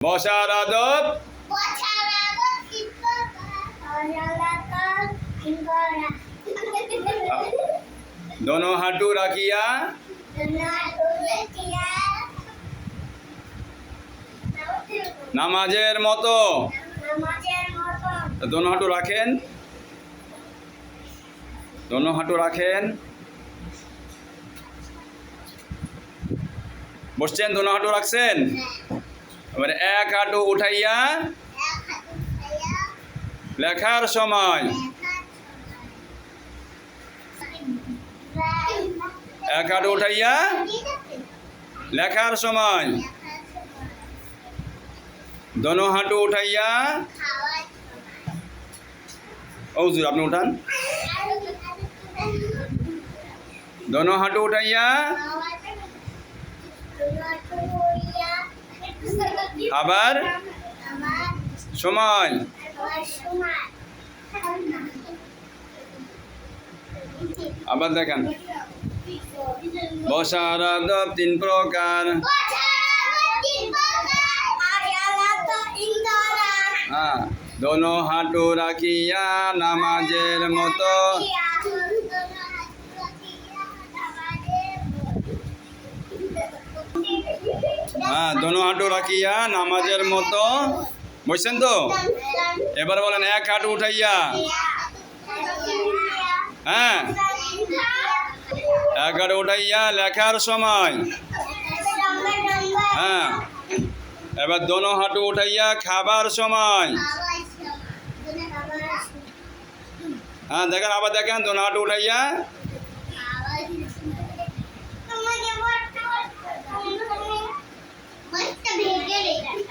বসার আদব दोनों हाथू राखिया नामाजेर मतो दोनों हाथू राखें दोनों हाथू राखें बसছেন दोनों हाथू রাখছেন এবারে এক হাঁটু উঠাইয়া লেখার সময় এক হাঁটু উঠাইয়া লেখার সময় दोनों हाथू उठाइया ओ हुजूर आपने उठान दोनों हाथू उठाइया আবার সময় আবার দেখেন বসার আদব তিন প্রকার হ্যাঁ दोनों हाथू রাখিয়া নামাজের মতো হ্যাঁ दोनों हाथू রাখিয়া নামাজের মতো বুঝছেন তো এবার বলেন এক হাঁটু উঠাইয়া হ্যাঁ এক হাঁটু উঠাইয়া লেখার সময় হ্যাঁ এবার दोनों हाथू উঠাইয়া খাবার সময় হ্যাঁ দেখেন আবার দেখেন दोनों हाथू উঠাইয়া मस्त भेट